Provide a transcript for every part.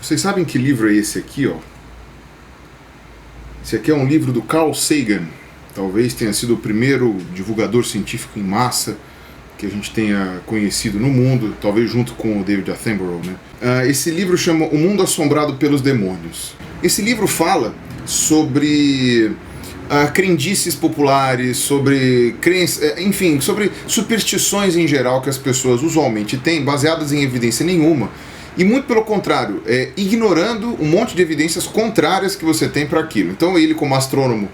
Vocês sabem que livro é esse aqui, ó? Esse aqui é um livro do Carl Sagan. Talvez tenha sido o primeiro divulgador científico em massa que a gente tenha conhecido no mundo, talvez junto com o David Attenborough, né? Esse livro chama O Mundo Assombrado pelos Demônios. Esse livro fala sobre crendices populares, sobre crenças, enfim, sobre superstições em geral que as pessoas usualmente têm, baseadas em evidência nenhuma, e muito pelo contrário, ignorando um monte de evidências contrárias que você tem para aquilo. Então ele, como astrônomo,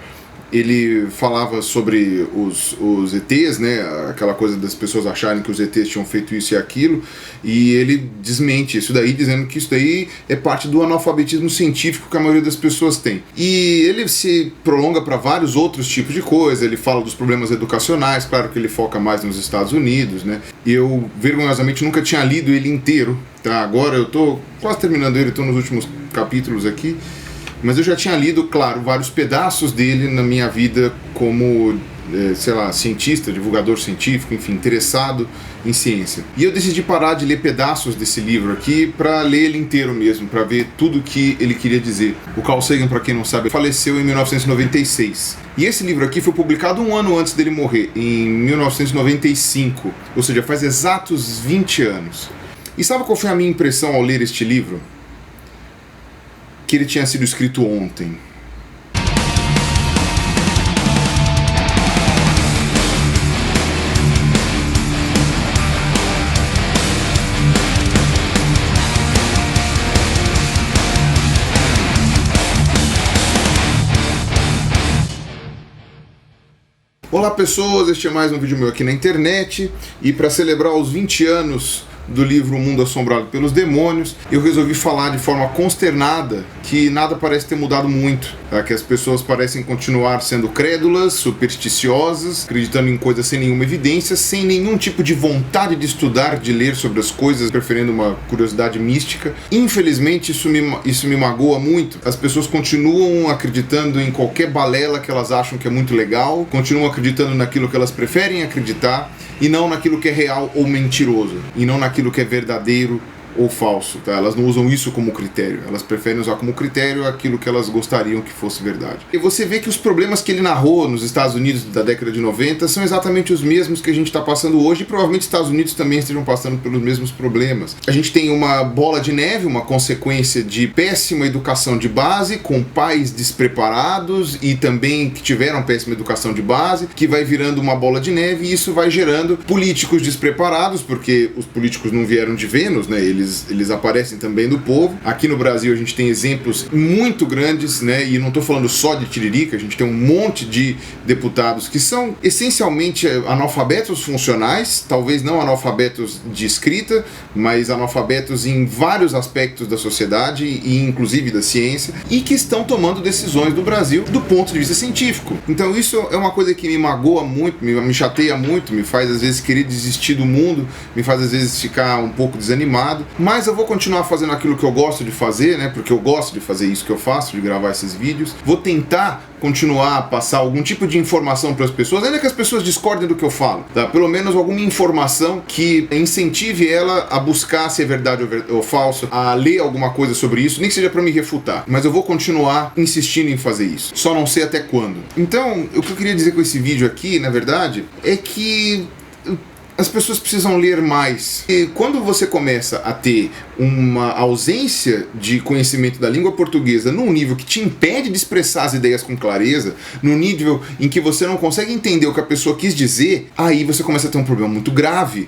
ele falava sobre os ETs, né, aquela coisa das pessoas acharem que os ETs tinham feito isso e aquilo, e ele desmente isso daí, dizendo que isso daí é parte do analfabetismo científico que a maioria das pessoas tem. E ele se prolonga para vários outros tipos de coisa, ele fala dos problemas educacionais, claro que ele foca mais nos Estados Unidos, né, e eu vergonhosamente nunca tinha lido ele inteiro, tá? Agora eu tô quase terminando ele, tô nos últimos capítulos aqui, mas eu já tinha lido, claro, vários pedaços dele na minha vida como, cientista, divulgador científico, enfim, interessado em ciência. E eu decidi parar de ler pedaços desse livro aqui para ler ele inteiro mesmo, para ver tudo o que ele queria dizer. O Carl Sagan, para quem não sabe, faleceu em 1996. E esse livro aqui foi publicado um ano antes dele morrer, em 1995, ou seja, faz exatos 20 anos. E sabe qual foi a minha impressão ao ler este livro? Que ele tinha sido escrito ontem. Olá pessoas, este é mais um vídeo meu aqui na internet, e para celebrar os 20 anos do livro O Mundo Assombrado pelos Demônios, eu resolvi falar de forma consternada que nada parece ter mudado muito, tá? Que as pessoas parecem continuar sendo crédulas, supersticiosas, acreditando em coisas sem nenhuma evidência, sem nenhum tipo de vontade de estudar, de ler sobre as coisas, preferindo uma curiosidade mística. Infelizmente isso me magoa muito. As pessoas continuam acreditando em qualquer balela que elas acham que é muito legal, continuam acreditando naquilo que elas preferem acreditar, e não naquilo que é real ou mentiroso, e não naquilo que é verdadeiro ou falso, tá? Elas não usam isso como critério, elas preferem usar como critério aquilo que elas gostariam que fosse verdade. E você vê que os problemas que ele narrou nos Estados Unidos da década de 90 são exatamente os mesmos que a gente está passando hoje, e provavelmente os Estados Unidos também estejam passando pelos mesmos problemas. A gente tem uma bola de neve, uma consequência de péssima educação de base, com pais despreparados e também que tiveram péssima educação de base, que vai virando uma bola de neve, e isso vai gerando políticos despreparados, porque os políticos não vieram de Vênus, né? Eles aparecem também do povo. Aqui no Brasil a gente tem exemplos muito grandes, né? E não estou falando só de Tiririca, a gente tem um monte de deputados que são essencialmente analfabetos funcionais, talvez não analfabetos de escrita, mas analfabetos em vários aspectos da sociedade e inclusive da ciência, e que estão tomando decisões do Brasil do ponto de vista científico. Então isso é uma coisa que me magoa muito, me chateia muito, me faz às vezes querer desistir do mundo, me faz às vezes ficar um pouco desanimado. Mas eu vou continuar fazendo aquilo que eu gosto de fazer, né? Porque eu gosto de fazer isso que eu faço, de gravar esses vídeos. Vou tentar continuar a passar algum tipo de informação para as pessoas, ainda que as pessoas discordem do que eu falo, tá? Pelo menos alguma informação que incentive ela a buscar se é verdade ou falso, a ler alguma coisa sobre isso, nem que seja para me refutar. Mas eu vou continuar insistindo em fazer isso. Só não sei até quando. Então, o que eu queria dizer com esse vídeo aqui, na verdade, é que as pessoas precisam ler mais. E quando você começa a ter uma ausência de conhecimento da língua portuguesa num nível que te impede de expressar as ideias com clareza, num nível em que você não consegue entender o que a pessoa quis dizer, aí você começa a ter um problema muito grave.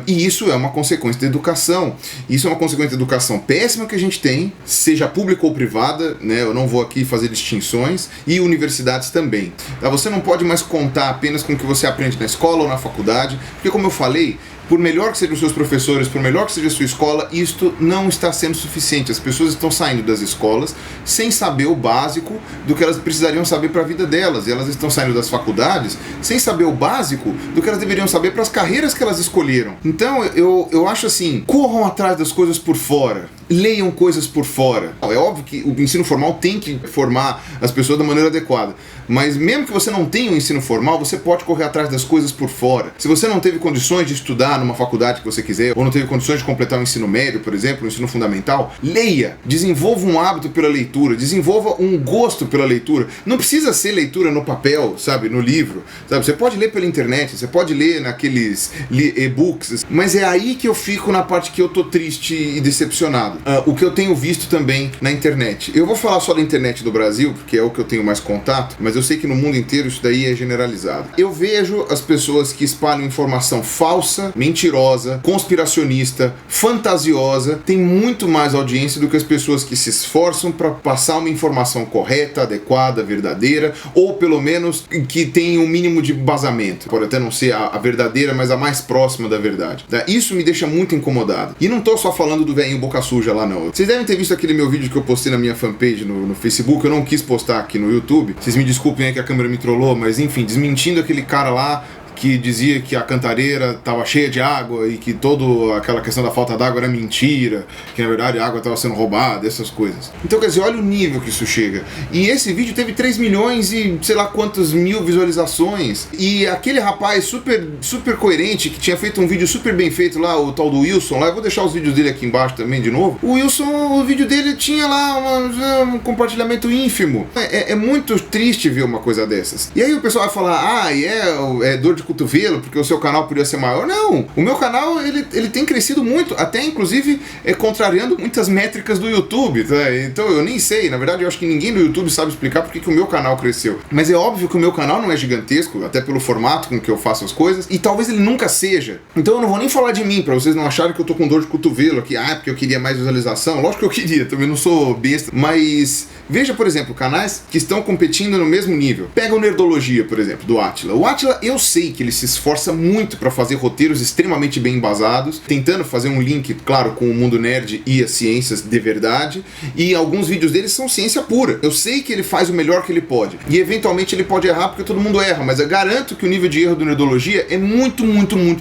E isso é uma consequência da educação. Isso é uma consequência da educação péssima que a gente tem, seja pública ou privada, né? Eu não vou aqui fazer distinções, e universidades também. Você não pode mais contar apenas com o que você aprende na escola ou na faculdade, porque, como eu falei, por melhor que sejam os seus professores, por melhor que seja a sua escola, isto não está sendo suficiente. As pessoas estão saindo das escolas sem saber o básico do que elas precisariam saber para a vida delas. E elas estão saindo das faculdades sem saber o básico do que elas deveriam saber para as carreiras que elas escolheram. Então eu acho assim, corram atrás das coisas por fora. Leiam coisas por fora. É óbvio que o ensino formal tem que formar as pessoas da maneira adequada, mas mesmo que você não tenha um ensino formal, você pode correr atrás das coisas por fora. Se você não teve condições de estudar entrar numa faculdade que você quiser, ou não teve condições de completar o ensino médio, por exemplo, o ensino fundamental, leia, desenvolva um hábito pela leitura, desenvolva um gosto pela leitura. Não precisa ser leitura no papel, sabe, no livro, sabe? Você pode ler pela internet, você pode ler naqueles e-books, mas é aí que eu fico na parte que eu tô triste e decepcionado. O que eu tenho visto também na internet. Eu vou falar só da internet do Brasil, porque é o que eu tenho mais contato, mas eu sei que no mundo inteiro isso daí é generalizado. Eu vejo as pessoas que espalham informação falsa, mentirosa, conspiracionista, fantasiosa, tem muito mais audiência do que as pessoas que se esforçam para passar uma informação correta, adequada, verdadeira, ou pelo menos que tem um mínimo de embasamento. Pode até não ser a verdadeira, mas a mais próxima da verdade. Isso me deixa muito incomodado. E não tô só falando do velhinho boca suja lá, não. Vocês devem ter visto aquele meu vídeo que eu postei na minha fanpage no Facebook, eu não quis postar aqui no YouTube. Vocês me desculpem aí que a câmera me trollou, mas enfim, desmentindo aquele cara lá que dizia que a Cantareira estava cheia de água e que toda aquela questão da falta d'água era mentira, que na verdade a água estava sendo roubada, essas coisas. Então, quer dizer, olha o nível que isso chega. E esse vídeo teve 3 milhões e sei lá quantas mil visualizações. E aquele rapaz super coerente, que tinha feito um vídeo super bem feito lá, o tal do Wilson lá, eu vou deixar os vídeos dele aqui embaixo também de novo. O Wilson, o vídeo dele tinha lá um compartilhamento ínfimo. É muito triste ver uma coisa dessas. E aí o pessoal vai falar, é dor de cotovelo, porque o seu canal podia ser maior. Não, o meu canal ele tem crescido muito, até inclusive contrariando muitas métricas do YouTube, tá? Então eu nem sei, na verdade eu acho que ninguém do YouTube sabe explicar porque que o meu canal cresceu. Mas é óbvio que o meu canal não é gigantesco, até pelo formato com que eu faço as coisas, e talvez ele nunca seja. Então eu não vou nem falar de mim, pra vocês não acharem que eu tô com dor de cotovelo aqui, porque eu queria mais visualização. Lógico que eu queria, também não sou besta, mas veja, por exemplo, canais que estão competindo no mesmo nível. Pega o Nerdologia, por exemplo, do Átila. O Átila, eu sei que ele se esforça muito para fazer roteiros extremamente bem embasados, tentando fazer um link, claro, com o mundo nerd e as ciências de verdade, e alguns vídeos dele são ciência pura. Eu sei que ele faz o melhor que ele pode, e eventualmente ele pode errar porque todo mundo erra, mas eu garanto que o nível de erro do Nerdologia é muito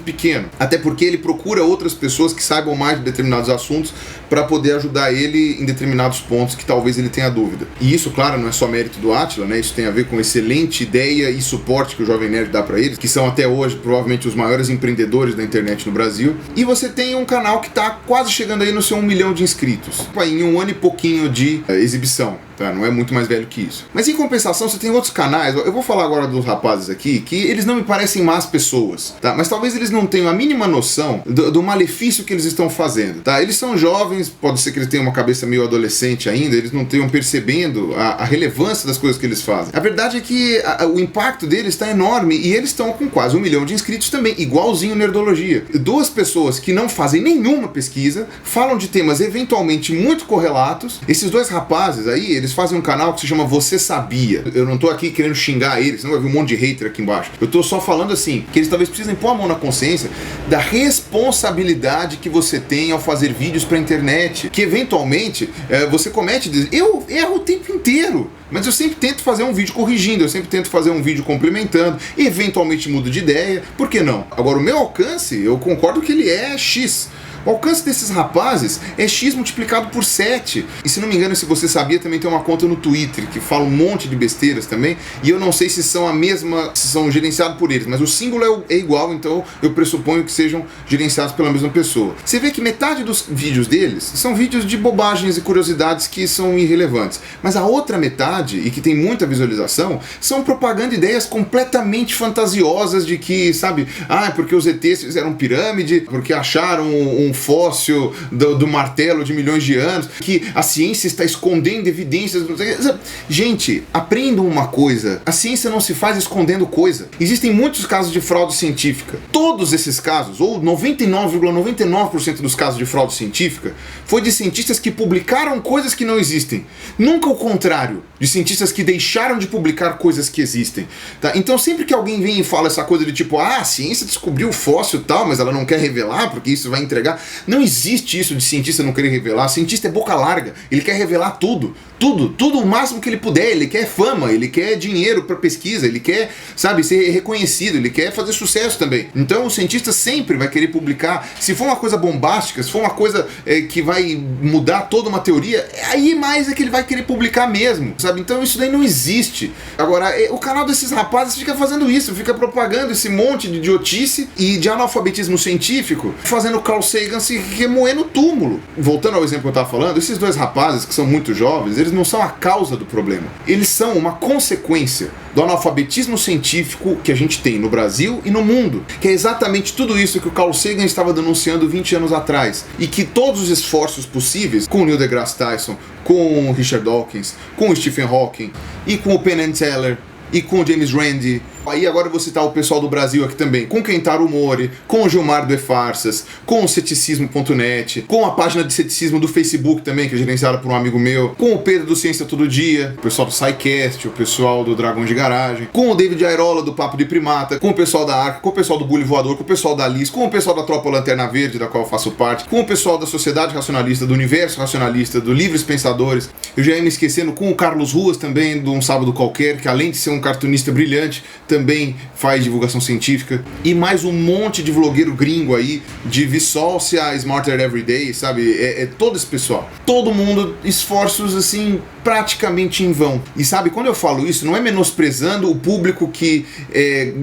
pequeno, até porque ele procura outras pessoas que saibam mais de determinados assuntos para poder ajudar ele em determinados pontos que talvez ele tenha dúvida. E isso, claro, não é só mérito do Átila, né? Isso tem a ver com excelente ideia e suporte que o Jovem Nerd dá para eles, que são até hoje provavelmente os maiores empreendedores da internet no Brasil. E você tem um canal que está quase chegando aí no seu 1 milhão de inscritos, em 1 ano e pouquinho de exibição. Tá, não é muito mais velho que isso. Mas em compensação, você tem outros canais. Eu vou falar agora dos rapazes aqui, que eles não me parecem más pessoas, tá? Mas talvez eles não tenham a mínima noção do malefício que eles estão fazendo, tá? Eles são jovens, pode ser que eles tenham uma cabeça meio adolescente ainda, eles não tenham percebendo a relevância das coisas que eles fazem. A verdade é que o impacto deles está enorme e eles estão com quase 1 milhão de inscritos também, igualzinho Nerdologia. 2 pessoas que não fazem nenhuma pesquisa, falam de temas eventualmente muito correlatos. Esses 2 rapazes aí, eles fazem um canal que se chama Você Sabia. Eu não tô aqui querendo xingar eles, senão vai vir um monte de hater aqui embaixo. Eu tô só falando assim, que eles talvez precisem pôr a mão na consciência da responsabilidade que você tem ao fazer vídeos pra internet, que eventualmente você comete. Eu erro o tempo inteiro, mas eu sempre tento fazer um vídeo corrigindo, eu sempre tento fazer um vídeo complementando, eventualmente mudo de ideia, por que não? Agora, o meu alcance, eu concordo que ele é X. O alcance desses rapazes é X multiplicado por 7. E se não me engano, se você sabia, também tem uma conta no Twitter que fala um monte de besteiras também. E eu não sei se são a mesma, se são gerenciados por eles, mas o símbolo é igual, então eu pressuponho que sejam gerenciados pela mesma pessoa. Você vê que metade dos vídeos deles são vídeos de bobagens e curiosidades que são irrelevantes. Mas a outra metade, e que tem muita visualização, são propagando ideias completamente fantasiosas de que, sabe, porque os ETs fizeram pirâmide, porque acharam um fóssil do martelo de milhões de anos, que a ciência está escondendo evidências. Gente, aprendam uma coisa: a ciência não se faz escondendo coisa. Existem muitos casos de fraude científica. Todos esses casos, ou 99,99% dos casos de fraude científica, foi de cientistas que publicaram coisas que não existem. Nunca o contrário, de cientistas que deixaram de publicar coisas que existem. Tá? Então sempre que alguém vem e fala essa coisa de tipo, a ciência descobriu o fóssil e tal, mas ela não quer revelar porque isso vai entregar. divulgar. Não existe isso de cientista não querer revelar. Cientista é boca larga, ele quer revelar tudo o máximo que ele puder. Ele quer fama, ele quer dinheiro para pesquisa, ele quer, sabe, ser reconhecido, ele quer fazer sucesso também. Então o cientista sempre vai querer publicar. Se for uma coisa bombástica, se for uma coisa que vai mudar toda uma teoria, aí mais é que ele vai querer publicar mesmo, sabe? Então isso daí não existe. Agora, o canal desses rapazes fica fazendo isso, fica propagando esse monte de idiotice e de analfabetismo científico, fazendo o Carl Sagan se remoer no túmulo. Voltando ao exemplo que eu estava falando, esses dois rapazes que são muito jovens, eles não são a causa do problema. Eles são uma consequência do analfabetismo científico que a gente tem no Brasil e no mundo, que é exatamente tudo isso que o Carl Sagan estava denunciando 20 anos atrás, e que todos os esforços possíveis, com o Neil deGrasse Tyson, com o Richard Dawkins, com o Stephen Hawking, e com o Penn and Teller, e com o James Randi. Aí agora eu vou citar o pessoal do Brasil aqui também, com o Kentaro Mori, com o Gilmar do E-Farsas, com o ceticismo.net, com a página de ceticismo do Facebook também, que é gerenciada por um amigo meu, com o Pedro do Ciência Todo Dia, o pessoal do SciCast, o pessoal do Dragão de Garagem, com o David Airola do Papo de Primata, com o pessoal da Arca, com o pessoal do Bully Voador, com o pessoal da Alice, com o pessoal da Tropa Lanterna Verde, da qual eu faço parte, com o pessoal da Sociedade Racionalista, do Universo Racionalista, do Livres Pensadores. Eu já ia me esquecendo, com o Carlos Ruas também, do Um Sábado Qualquer, que além de ser um cartunista brilhante, também faz divulgação científica, e mais um monte de vlogueiro gringo aí, de Vsauce a Smarter Everyday, sabe? Todo esse pessoal. Todo mundo, esforços assim, praticamente em vão. E sabe, quando eu falo isso, não é menosprezando o público que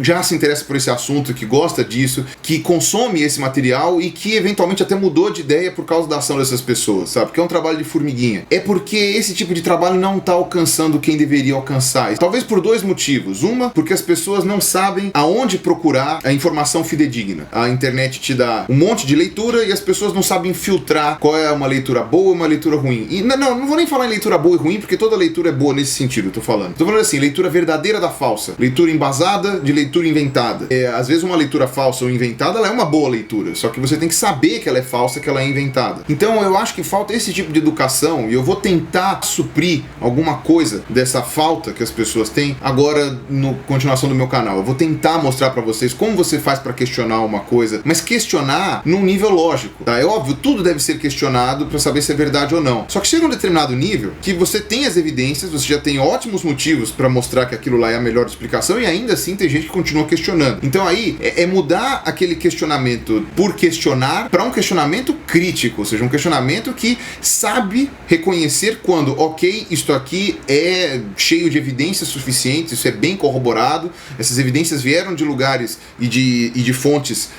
já se interessa por esse assunto, que gosta disso, que consome esse material e que eventualmente até mudou de ideia por causa da ação dessas pessoas, sabe? Porque é um trabalho de formiguinha. É porque esse tipo de trabalho não está alcançando quem deveria alcançar. Talvez por dois motivos. Uma, porque as pessoas não sabem aonde procurar a informação fidedigna. A internet te dá um monte de leitura e as pessoas não sabem filtrar qual é uma leitura boa e uma leitura ruim. E não vou nem falar em leitura boa e ruim, porque toda leitura é boa nesse sentido, eu tô falando. Tô falando assim, leitura verdadeira da falsa. Leitura embasada de leitura inventada. Às vezes uma leitura falsa ou inventada, ela é uma boa leitura, só que você tem que saber que ela é falsa, que ela é inventada. Então eu acho que falta esse tipo de educação, e eu vou tentar suprir alguma coisa dessa falta que as pessoas têm agora no continuação do meu canal. Eu vou tentar mostrar pra vocês como você faz pra questionar uma coisa, mas questionar num nível lógico, tá? É óbvio, tudo deve ser questionado pra saber se é verdade ou não. Só que chega um determinado nível que você tem as evidências, você já tem ótimos motivos pra mostrar que aquilo lá é a melhor explicação, e ainda assim tem gente que continua questionando. Então aí é mudar aquele questionamento por questionar pra um questionamento crítico, ou seja, um questionamento que sabe reconhecer quando, ok, isto aqui é cheio de evidências suficientes, isso é bem corroborado, essas evidências vieram de lugares e de fontes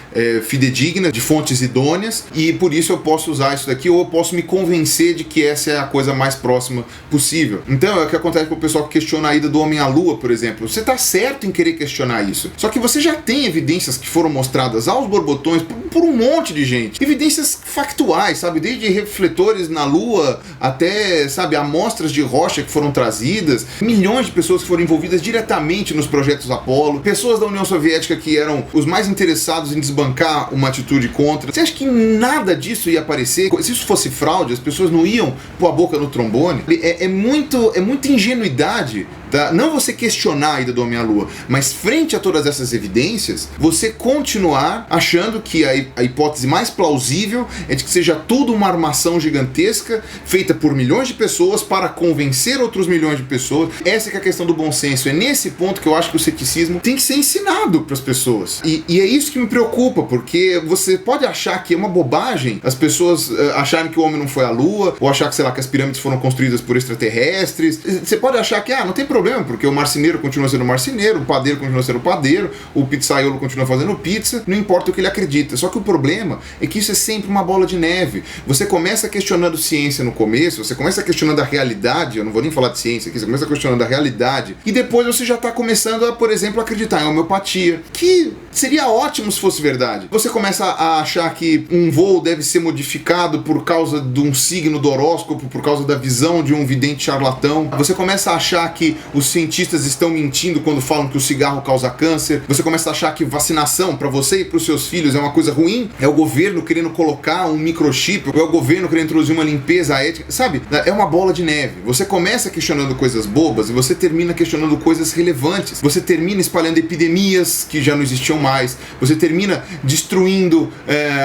fidedignas, de fontes idôneas, e por isso eu posso usar isso daqui, ou eu posso me convencer de que essa é a coisa mais próxima possível. Então é o que acontece com o pessoal que questiona a ida do homem à lua, por exemplo. Você tá certo em querer questionar isso, só que você já tem evidências que foram mostradas aos borbotões por um monte de gente, evidências factuais, sabe, desde refletores na lua até, sabe, amostras de rocha que foram trazidas, milhões de pessoas que foram envolvidas diretamente nos projetos Apollo, pessoas da União Soviética que eram os mais interessados em desbancar uma atitude contra. Você acha que nada disso ia aparecer? Se isso fosse fraude, as pessoas não iam pôr a boca no trombone? É muita ingenuidade, tá? Não você questionar a ida do homem à lua, mas frente a todas essas evidências, você continuar achando que a hipótese mais plausível é de que seja tudo uma armação gigantesca, feita por milhões de pessoas para convencer outros milhões de pessoas. Essa que é a questão do bom senso. É nesse ponto que eu acho que o ceticismo tem que ser ensinado para as pessoas. E é isso que me preocupa, porque você pode achar que é uma bobagem as pessoas acharem que o homem não foi à lua, ou achar que, sei lá, que as pirâmides foram construídas por extraterrestres. Você pode achar que, não tem problema, porque o marceneiro continua sendo marceneiro, o padeiro continua sendo padeiro, o pizzaiolo continua fazendo pizza, não importa o que ele acredita. Só que o problema é que isso é sempre uma bola de neve. Você começa questionando ciência no começo, você começa questionando a realidade, eu não vou nem falar de ciência aqui, você começa questionando a realidade, e depois você já está começando a, por exemplo, acreditar em homeopatia, que seria ótimo se fosse verdade. Você começa a achar que um voo deve ser modificado por causa de um signo do horóscopo, por causa da visão de um vidente charlatão. Você começa a achar que os cientistas estão mentindo quando falam que o cigarro causa câncer. Você começa a achar que vacinação para você e para os seus filhos é uma coisa ruim. É o governo querendo colocar um microchip, ou é o governo querendo introduzir uma limpeza ética, sabe? É uma bola de neve. Você começa questionando coisas bobas e você termina questionando coisas relevantes. Você termina espalhando epidemias que já não existiam mais, você termina destruindo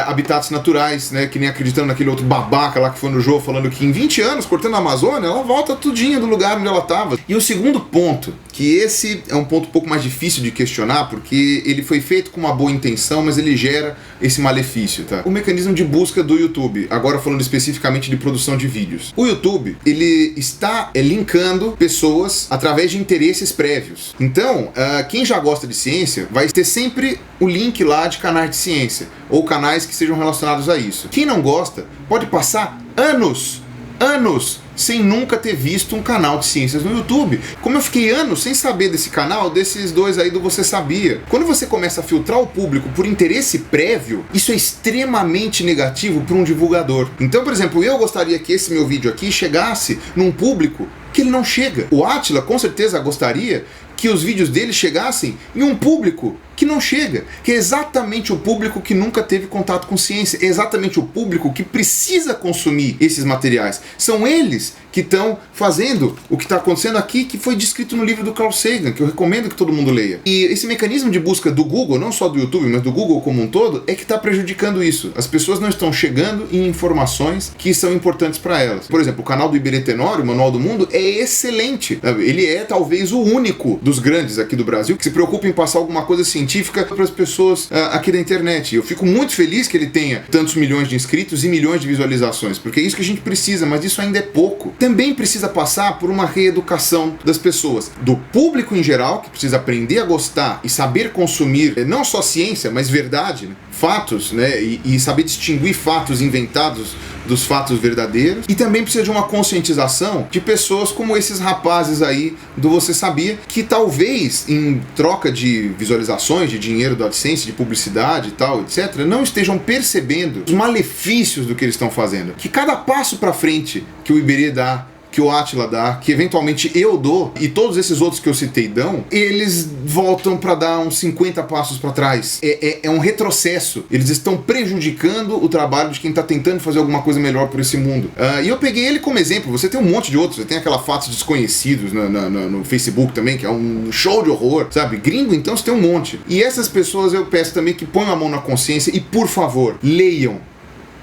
habitats naturais, né? Que nem acreditando naquele outro babaca lá que foi no jogo falando que em 20 anos, cortando a Amazônia, ela volta tudinho do lugar onde ela estava. E o segundo ponto, que esse é um ponto um pouco mais difícil de questionar, porque ele foi feito com uma boa intenção, mas ele gera esse malefício, tá? O mecanismo de busca do YouTube, agora falando especificamente de produção de vídeos. O YouTube, ele está linkando pessoas através de interesses prévios. Então, quem já gosta de ciência vai ter sempre o link lá de canais de ciência, ou canais que sejam relacionados a isso. Quem não gosta pode passar anos sem nunca ter visto um canal de ciências no YouTube. Como eu fiquei anos sem saber desse canal, desses dois aí do Você Sabia. Quando você começa a filtrar o público por interesse prévio, isso é extremamente negativo para um divulgador. Então, por exemplo, eu gostaria que esse meu vídeo aqui chegasse num público que ele não chega. O Átila com certeza gostaria que os vídeos dele chegassem em um público que não chega, que é exatamente o público que nunca teve contato com ciência, é exatamente o público que precisa consumir esses materiais. São eles que estão fazendo o que está acontecendo aqui, que foi descrito no livro do Carl Sagan, que eu recomendo que todo mundo leia. E esse mecanismo de busca do Google, não só do YouTube, mas do Google como um todo, é que está prejudicando isso. As pessoas não estão chegando em informações que são importantes para elas. Por exemplo, o canal do Iberê Tenório, o Manual do Mundo, é excelente. Ele é talvez o único dos grandes aqui do Brasil que se preocupa em passar alguma coisa científica para as pessoas aqui da internet. Eu fico muito feliz que ele tenha tantos milhões de inscritos e milhões de visualizações, porque é isso que a gente precisa, mas isso ainda é pouco. Também precisa passar por uma reeducação das pessoas, do público em geral, que precisa aprender a gostar e saber consumir não só ciência, mas verdade, né? Fatos, né? E saber distinguir fatos inventados dos fatos verdadeiros. E também precisa de uma conscientização de pessoas como esses rapazes aí do Você Sabia, que talvez em troca de visualizações, de dinheiro do AdSense, de publicidade e tal, etc., não estejam percebendo os malefícios do que eles estão fazendo. Que cada passo para frente que o Iberê dá, que o Átila dá, que eventualmente eu dou, e todos esses outros que eu citei dão, eles voltam para dar uns 50 passos para trás. É um retrocesso. Eles estão prejudicando o trabalho de quem está tentando fazer alguma coisa melhor por esse mundo. E eu peguei ele como exemplo. Você tem um monte de outros. Você tem aquela Fatos Desconhecidos no Facebook também, que é um show de horror, sabe? Gringo, então, você tem um monte. E essas pessoas eu peço também que ponham a mão na consciência e, por favor, leiam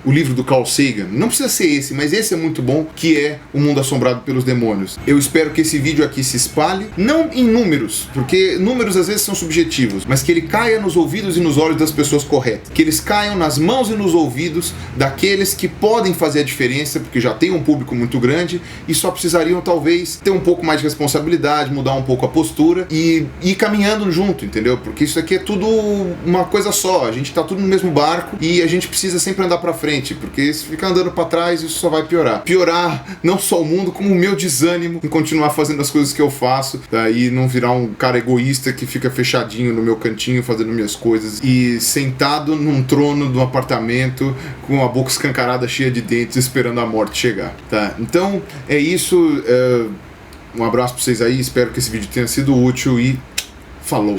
o livro do Carl Sagan. Não precisa ser esse, mas esse é muito bom, que é O Mundo Assombrado pelos Demônios. Eu espero que esse vídeo aqui se espalhe, não em números, porque números às vezes são subjetivos, mas que ele caia nos ouvidos e nos olhos das pessoas corretas. Que eles caiam nas mãos e nos ouvidos daqueles que podem fazer a diferença, porque já tem um público muito grande e só precisariam talvez ter um pouco mais de responsabilidade, mudar um pouco a postura e ir caminhando junto, entendeu? Porque isso aqui é tudo uma coisa só, a gente tá tudo no mesmo barco e a gente precisa sempre andar pra frente, porque se ficar andando pra trás, isso só vai piorar. Piorar não só o mundo, como o meu desânimo em continuar fazendo as coisas que eu faço, tá? E não virar um cara egoísta que fica fechadinho no meu cantinho fazendo minhas coisas e sentado num trono de um apartamento com a boca escancarada cheia de dentes esperando a morte chegar, tá? Então é isso, um abraço pra vocês aí, espero que esse vídeo tenha sido útil e falou!